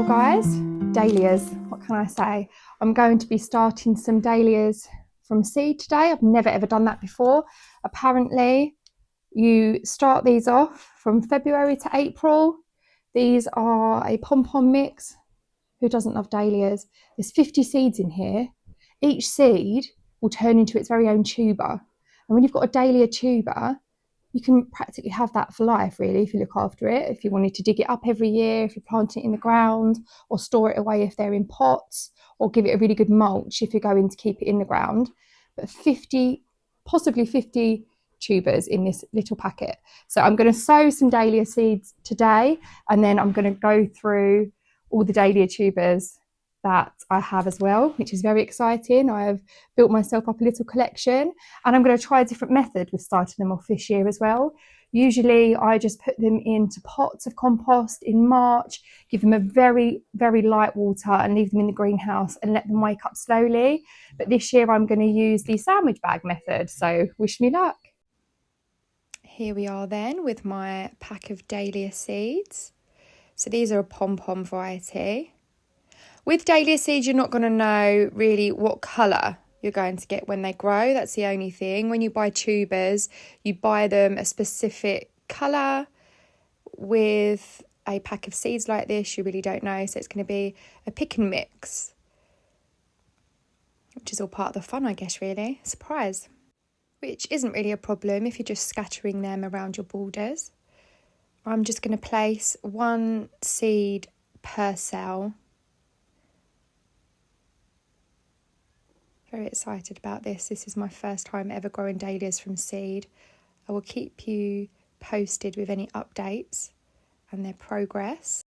guys, dahlias, what can I say? I'm going to be starting some dahlias from seed today. I've never ever done that before. Apparently you start these off from February to April. These are a pom-pom mix. Who doesn't love dahlias? There's 50 seeds in here. Each seed will turn into its very own tuber. And when you've got a dahlia tuber, you can practically have that for life, really, if you look after it. If you wanted to dig it up every year, if you plant it in the ground, or store it away if they're in pots, or give it a really good mulch if you're going to keep it in the ground. But 50, possibly 50 tubers in this little packet. So I'm going to sow some dahlia seeds today, and then I'm going to go through all the dahlia tubers that I have as well, which is very exciting. I have built myself up a little collection, and I'm going to try a different method with starting them off this year as well. Usually I just put them into pots of compost in March, give them a very, very light water and leave them in the greenhouse and let them wake up slowly. But this year I'm going to use the sandwich bag method, so wish me luck. Here we are then with my pack of dahlia seeds. So these are a pom-pom variety. With dahlia seeds, you're not going to know really what colour you're going to get when they grow. That's the only thing. When you buy tubers, you buy them a specific colour. With a pack of seeds like this, you really don't know. So it's going to be a pick and mix, which is all part of the fun, I guess, really. Surprise. Which isn't really a problem if you're just scattering them around your borders. I'm just going to place one seed per cell. Very excited about this. This is my first time ever growing dahlias from seed. I will keep you posted with any updates and their progress.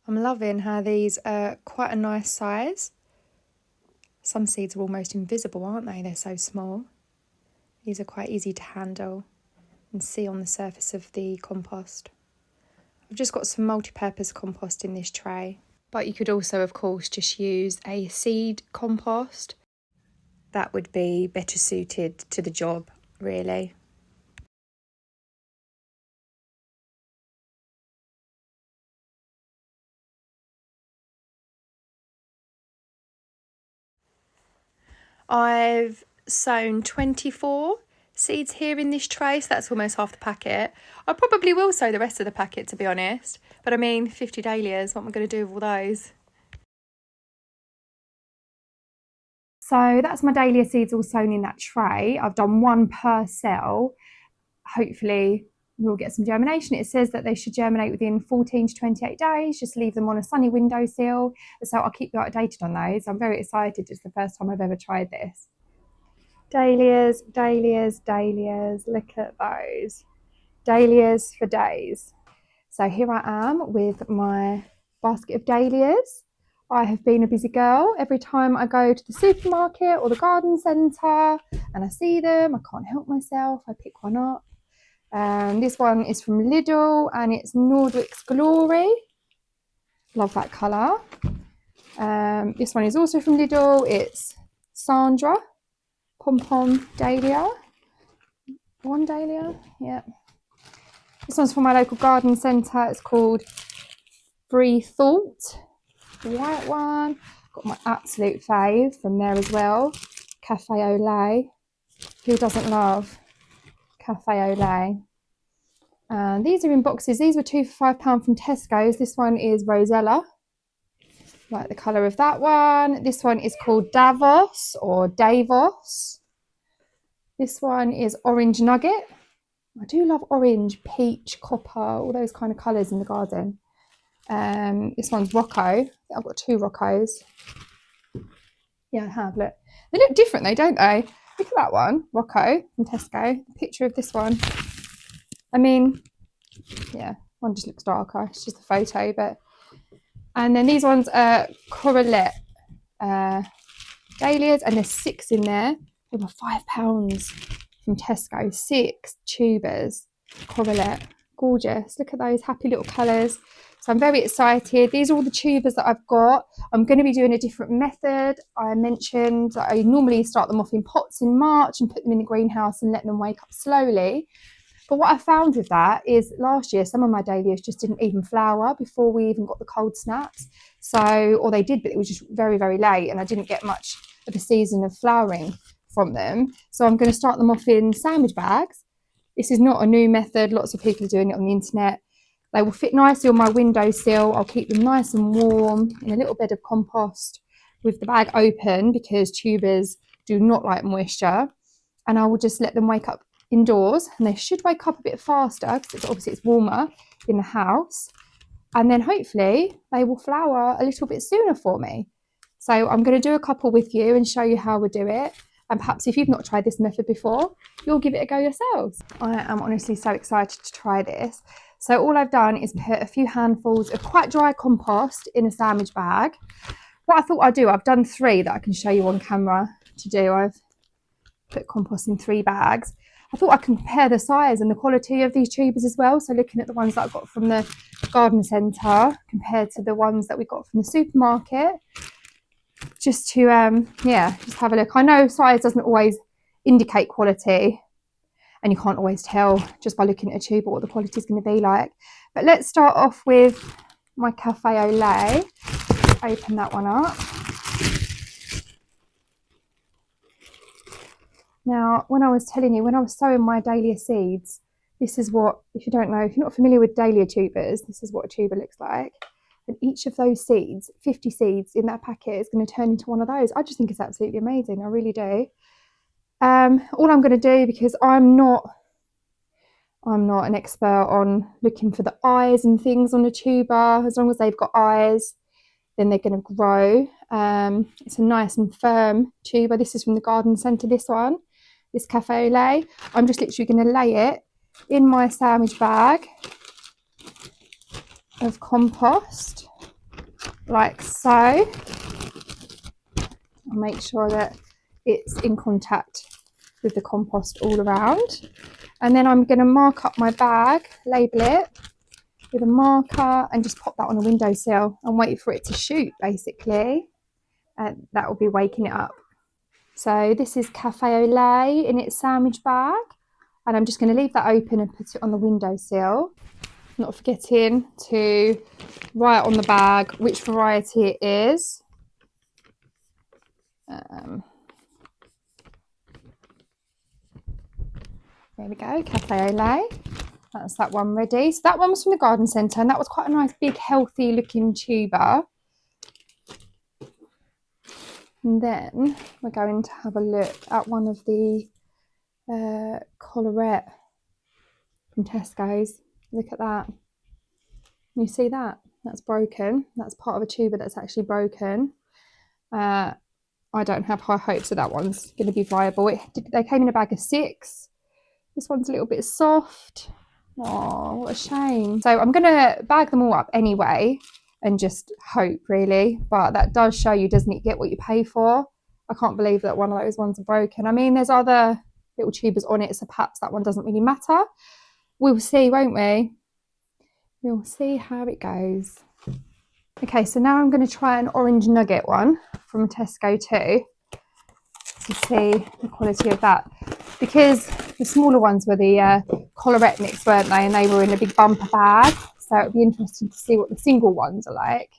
I'm loving how these are quite a nice size. Some seeds are almost invisible, aren't they? They're so small. These are quite easy to handle and see on the surface of the compost. I've just got some multi-purpose compost in this tray. But you could also, of course, just use a seed compost. That would be better suited to the job, really. I've sown 24 seeds here in this tray, so that's almost half the packet. I probably will sow the rest of the packet, to be honest. But I mean, 50 dahlias, what am I going to do with all those? So that's my dahlia seeds all sown in that tray. I've done one per cell. Hopefully we'll get some germination. It says that they should germinate within 14 to 28 days. Just leave them on a sunny windowsill. So I'll keep you updated on those. I'm very excited. It's the first time I've ever tried this. Dahlias, dahlias, dahlias. Look at those. Dahlias for days. So here I am with my basket of dahlias. I have been a busy girl. Every time I go to the supermarket or the garden centre and I see them, I can't help myself. I pick one up. This one is from Lidl and it's Nordwick's Glory. Love that colour. This one is also from Lidl. It's Sandra Pom-Pom Dahlia. One dahlia, yeah. This one's from my local garden centre. It's called Free Thought. The white one. Got my absolute fave from there as well. Cafe au lait. Who doesn't love Cafe au lait? And these are in boxes. These were £2 for £5 from Tesco's. This one is Rosella. Like the colour of that one. This one is called Davos or Davos. This one is Orange Nugget. I do love orange, peach, copper, all those kind of colours in the garden. This one's Rocco. I've got two Roccos. Yeah, I have. Look, they look different though, don't they? Look at that one, Rocco from Tesco. The picture of this one. I mean, yeah, one just looks darker. It's just a photo, but. And then these ones are Corolette dahlias, and there's 6 in there. They were £5 from Tesco. 6 tubers, Corolette. Gorgeous. Look at those happy little colours. So I'm very excited. These are all the tubers that I've got. I'm going to be doing a different method. I mentioned that I normally start them off in pots in March and put them in the greenhouse and let them wake up slowly. But what I found with that is last year, some of my dahlias just didn't even flower before we even got the cold snaps. So, or they did, but it was just very, very late and I didn't get much of a season of flowering from them. So I'm going to start them off in sandwich bags. This is not a new method. Lots of people are doing it on the internet. They will fit nicely on my windowsill. I'll keep them nice and warm in a little bed of compost with the bag open because tubers do not like moisture. And I will just let them wake up indoors, and they should wake up a bit faster because obviously it's warmer in the house, and then hopefully they will flower a little bit sooner for me. So I'm going to do a couple with you and show you how we do it, and perhaps if you've not tried this method before, you'll give it a go yourselves. I am honestly so excited to try this. So all I've done is put a few handfuls of quite dry compost in a sandwich bag. What I thought I'd do, I've done 3 that I can show you on camera to do. I've put compost in 3 bags. I thought I'd compare the size and the quality of these tubers as well. So looking at the ones that I got from the garden centre compared to the ones that we got from the supermarket, just to just have a look. I know size doesn't always indicate quality, and you can't always tell just by looking at a tuber what the quality is going to be like. But let's start off with my cafe au lait. Open that one up. Now, when I was telling you, when I was sowing my dahlia seeds, this is what, if you don't know, if you're not familiar with dahlia tubers, this is what a tuber looks like. And each of those seeds, 50 seeds in that packet, is going to turn into one of those. I just think it's absolutely amazing. I really do. All I'm going to do, because I'm not an expert on looking for the eyes and things on a tuber. As long as they've got eyes, then they're going to grow. It's a nice and firm tuber. This is from the garden centre, this one. This cafe au lait. I'm just literally going to lay it in my sandwich bag of compost, like so. I'll make sure that it's in contact with the compost all around. And then I'm going to mark up my bag, label it with a marker, and just pop that on a windowsill and wait for it to shoot, basically. And that will be waking it up. So this is cafe au lait in its sandwich bag, and I'm just going to leave that open and put it on the windowsill, not forgetting to write on the bag which variety it is. There we go, cafe au lait. That's that one ready. So that one was from the garden centre, and that was quite a nice big healthy looking tuber. And then we're going to have a look at one of the collarette from Tesco's. Look at that. You see that? That's broken. That's part of a tuber that's actually broken. I don't have high hopes that one's going to be viable. They came in a bag of 6. This one's a little bit soft. Oh, what a shame. So I'm going to bag them all up anyway and just hope, really. But that does show you, doesn't it, get what you pay for. I can't believe that one of those ones are broken. I mean, there's other little tubers on it, so perhaps that one doesn't really matter. We'll see, won't we? We'll see how it goes. Okay, so now I'm going to try an orange nugget one from Tesco too, to see the quality of that. Because the smaller ones were the collarette mix, weren't they? And they were in a big bumper bag. So it'll be interesting to see what the single ones are like.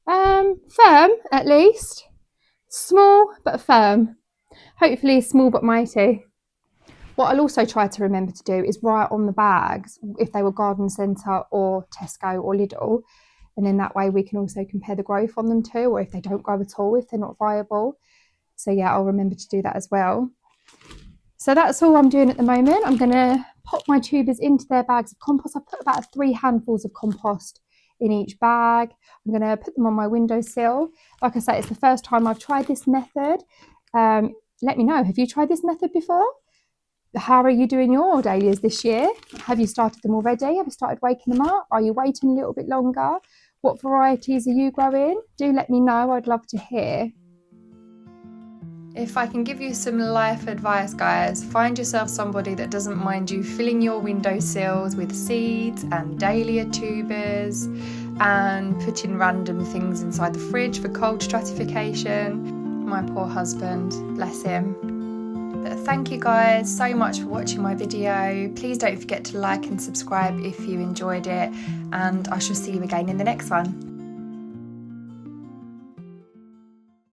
Firm, at least. Small, but firm. Hopefully small but mighty. What I'll also try to remember to do is write on the bags if they were garden centre or Tesco or Lidl. And then that way we can also compare the growth on them too, or if they don't grow at all, if they're not viable. So yeah, I'll remember to do that as well. So that's all I'm doing at the moment. I'm going to pop my tubers into their bags of compost. I put about 3 handfuls of compost in each bag. I'm going to put them on my windowsill. Like I say, it's the first time I've tried this method. Let me know, have you tried this method before? How are you doing your dahlias this year? Have you started them already? Have you started waking them up? Are you waiting a little bit longer? What varieties are you growing? Do let me know. I'd love to hear. If I can give you some life advice, guys, find yourself somebody that doesn't mind you filling your windowsills with seeds and dahlia tubers and putting random things inside the fridge for cold stratification. My poor husband, bless him. thank you guys so much for watching my video. Please don't forget to like and subscribe if you enjoyed it, and I shall see you again in the next one.